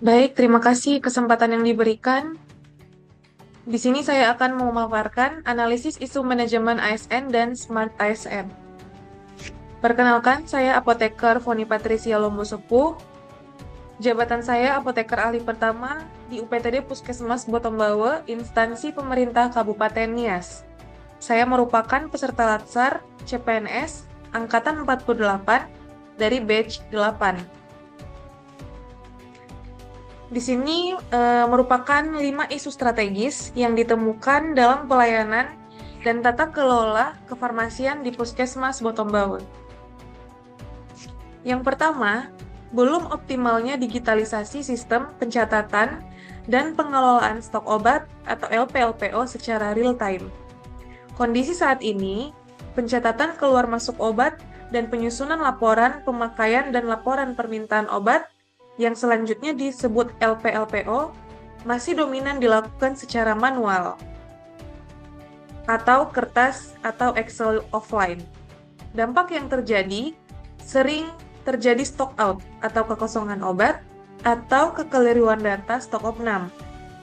Baik, terima kasih kesempatan yang diberikan. Di sini saya akan memaparkan analisis isu manajemen ASN dan Smart ASN. Perkenalkan, saya Apoteker Foni Patricia Lombo Sepuh. Jabatan saya Apoteker Ahli Pertama di UPTD Puskesmas Botombawe, instansi pemerintah Kabupaten Nias. Saya merupakan peserta Latsar CPNS Angkatan 48 dari batch 8. Di sini merupakan 5 isu strategis yang ditemukan dalam pelayanan dan tata kelola kefarmasian di Puskesmas Botombawe. Yang pertama, belum optimalnya digitalisasi sistem pencatatan dan pengelolaan stok obat atau LPLPO secara real time. Kondisi saat ini, pencatatan keluar masuk obat dan penyusunan laporan pemakaian dan laporan permintaan obat yang selanjutnya disebut LPLPO masih dominan dilakukan secara manual atau kertas atau Excel offline. Dampak yang terjadi sering terjadi stock out atau kekosongan obat atau kekeliruan data stok opnam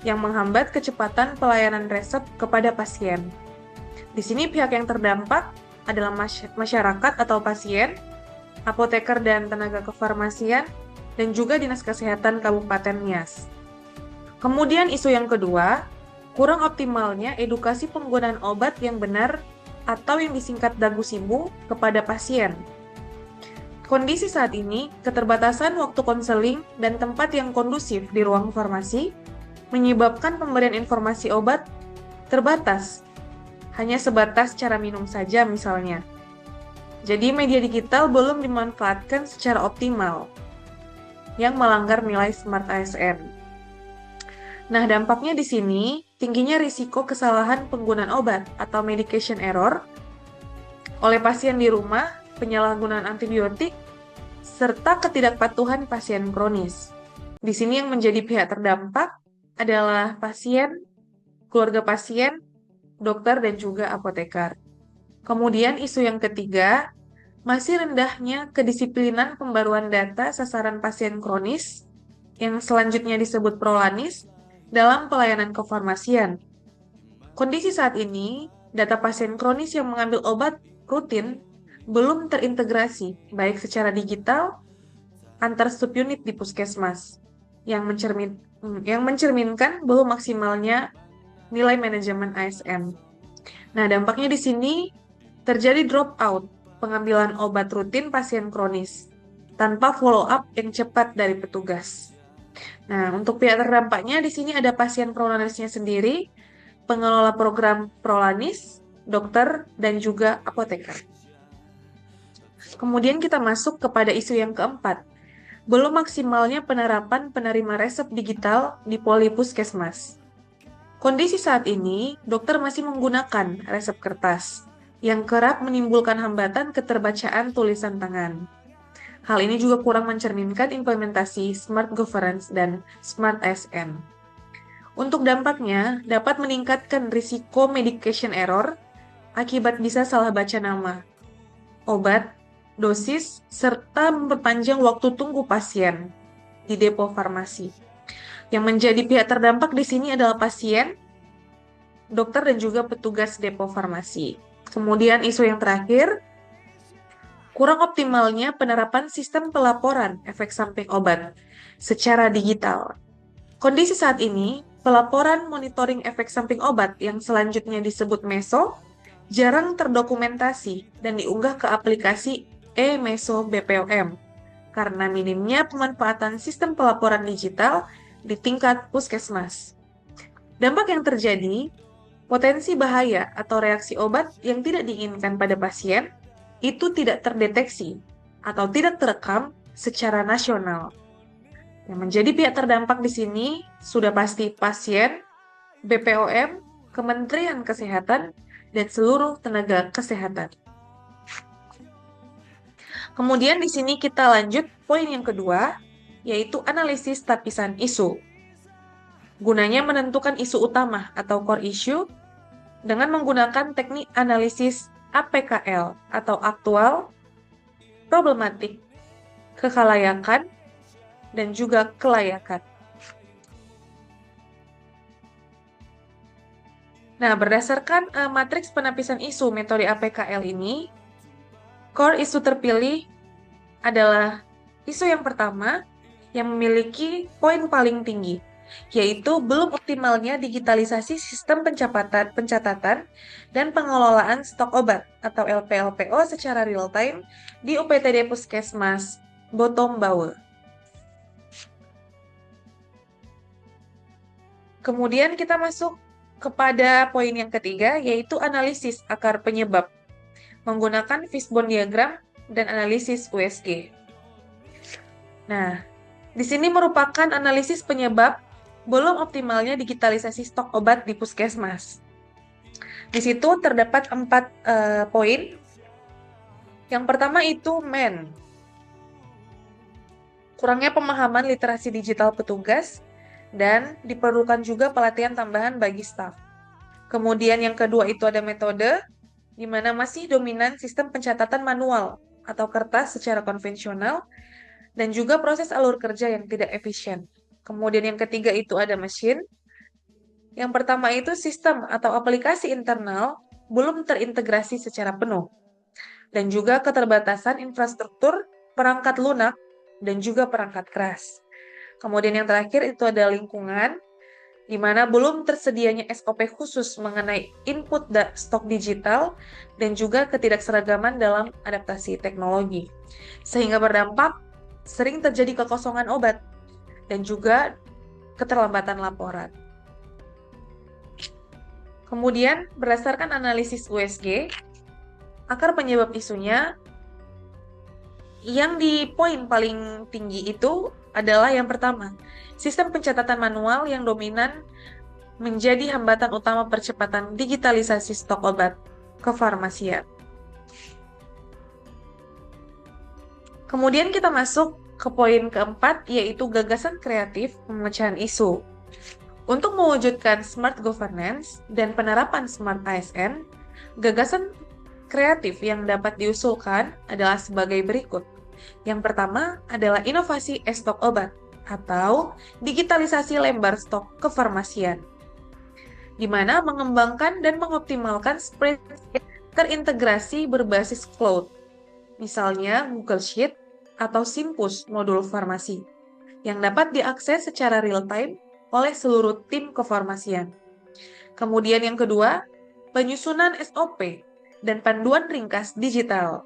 yang menghambat kecepatan pelayanan resep kepada pasien. Di sini pihak yang terdampak adalah masyarakat atau pasien, apoteker dan tenaga kefarmasian, dan juga Dinas Kesehatan Kabupaten Nias. Kemudian isu yang kedua, kurang optimalnya edukasi penggunaan obat yang benar atau yang disingkat dagu-sibu kepada pasien. Kondisi saat ini, keterbatasan waktu konseling dan tempat yang kondusif di ruang farmasi menyebabkan pemberian informasi obat terbatas, hanya sebatas cara minum saja misalnya. Jadi media digital belum dimanfaatkan secara optimal, yang melanggar nilai Smart ASN. Nah, dampaknya di sini, tingginya risiko kesalahan penggunaan obat atau medication error oleh pasien di rumah, penyalahgunaan antibiotik, serta ketidakpatuhan pasien kronis. Di sini yang menjadi pihak terdampak adalah pasien, keluarga pasien, dokter, dan juga apoteker. Kemudian isu yang ketiga, masih rendahnya kedisiplinan pembaruan data sasaran pasien kronis yang selanjutnya disebut prolanis dalam pelayanan kefarmasian. Kondisi saat ini, data pasien kronis yang mengambil obat rutin belum terintegrasi baik secara digital antar subunit di puskesmas yang mencerminkan belum maksimalnya nilai manajemen ASN. Nah, dampaknya di sini terjadi drop out pengambilan obat rutin pasien kronis tanpa follow up yang cepat dari petugas. Nah, untuk pihak terdampaknya di sini ada pasien prolanisnya sendiri, pengelola program prolanis, dokter, dan juga apoteker. Kemudian kita masuk kepada isu yang keempat, belum maksimalnya penerapan penerima resep digital di Polipuskesmas. Kondisi saat ini, dokter masih menggunakan resep kertas, yang kerap menimbulkan hambatan keterbacaan tulisan tangan. Hal ini juga kurang mencerminkan implementasi Smart Governance dan Smart ASN. Untuk dampaknya, dapat meningkatkan risiko medication error akibat bisa salah baca nama, obat, dosis, serta memperpanjang waktu tunggu pasien di depo farmasi. Yang menjadi pihak terdampak di sini adalah pasien, dokter, dan juga petugas depo farmasi. Kemudian isu yang terakhir, kurang optimalnya penerapan sistem pelaporan efek samping obat secara digital. Kondisi saat ini, pelaporan monitoring efek samping obat yang selanjutnya disebut MESO jarang terdokumentasi dan diunggah ke aplikasi e-MESO BPOM karena minimnya pemanfaatan sistem pelaporan digital di tingkat puskesmas. Dampak yang terjadi, potensi bahaya atau reaksi obat yang tidak diinginkan pada pasien itu tidak terdeteksi atau tidak terekam secara nasional. Yang menjadi pihak terdampak di sini sudah pasti pasien, BPOM, Kementerian Kesehatan, dan seluruh tenaga kesehatan. Kemudian di sini kita lanjut poin yang kedua, yaitu analisis tapisan isu. Gunanya menentukan isu utama atau core issue dengan menggunakan teknik analisis APKL atau aktual, problematik, kekalayakan, dan juga kelayakan. Nah, berdasarkan matriks penapisan isu metode APKL ini, core isu terpilih adalah isu yang pertama yang memiliki poin paling tinggi, yaitu belum optimalnya digitalisasi sistem pencatatan dan pengelolaan stok obat atau LPLPO secara real-time di UPTD Puskesmas Botombawe. Kemudian kita masuk kepada poin yang ketiga, yaitu analisis akar penyebab menggunakan fishbone diagram dan analisis USG. Nah, di sini merupakan analisis penyebab belum optimalnya digitalisasi stok obat di puskesmas. Di situ terdapat 4 poin. Yang pertama itu kurangnya pemahaman literasi digital petugas, dan diperlukan juga pelatihan tambahan bagi staf. Kemudian yang kedua itu ada metode, di mana masih dominan sistem pencatatan manual atau kertas secara konvensional, dan juga proses alur kerja yang tidak efisien. Kemudian yang ketiga itu ada mesin. Yang pertama itu sistem atau aplikasi internal belum terintegrasi secara penuh, dan juga keterbatasan infrastruktur, perangkat lunak, dan juga perangkat keras. Kemudian yang terakhir itu ada lingkungan, di mana belum tersedianya SOP khusus mengenai input stok digital dan juga ketidakseragaman dalam adaptasi teknologi. Sehingga berdampak sering terjadi kekosongan obat dan juga keterlambatan laporan. Kemudian berdasarkan analisis USG, akar penyebab isunya yang di poin paling tinggi itu adalah yang pertama, sistem pencatatan manual yang dominan menjadi hambatan utama percepatan digitalisasi stok obat kefarmasian. Kemudian kita masuk ke poin keempat, yaitu gagasan kreatif pemecahan isu. Untuk mewujudkan smart governance dan penerapan smart ASN, gagasan kreatif yang dapat diusulkan adalah sebagai berikut. Yang pertama adalah inovasi e-stok obat atau digitalisasi lembar stok kefarmasian, di mana mengembangkan dan mengoptimalkan spreadsheet terintegrasi berbasis cloud, misalnya Google Sheet atau Simpus modul farmasi, yang dapat diakses secara real-time oleh seluruh tim kefarmasian. Kemudian yang kedua, penyusunan SOP dan panduan ringkas digital.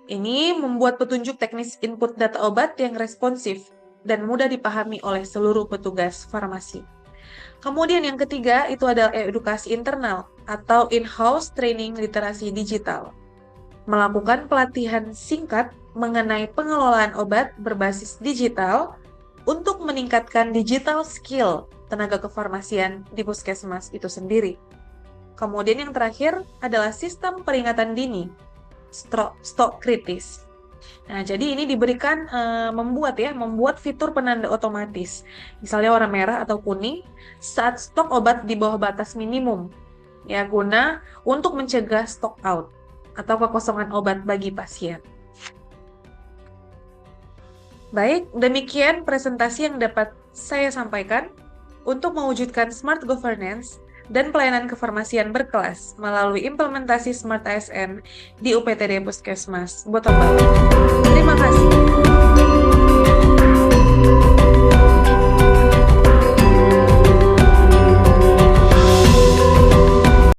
Ini membuat petunjuk teknis input data obat yang responsif dan mudah dipahami oleh seluruh petugas farmasi. Kemudian yang ketiga itu adalah edukasi internal atau in-house training literasi digital. Melakukan pelatihan singkat mengenai pengelolaan obat berbasis digital untuk meningkatkan digital skill tenaga kefarmasian di puskesmas itu sendiri. Kemudian yang terakhir adalah sistem peringatan dini, stok kritis. Nah, jadi ini diberikan membuat fitur penanda otomatis, misalnya warna merah atau kuning, saat stok obat di bawah batas minimum, ya guna untuk mencegah stock out atau kekosongan obat bagi pasien. Baik, demikian presentasi yang dapat saya sampaikan untuk mewujudkan smart governance dan pelayanan kefarmasian berkelas melalui implementasi Smart ASN di UPTD Puskesmas Botombawe. Terima kasih.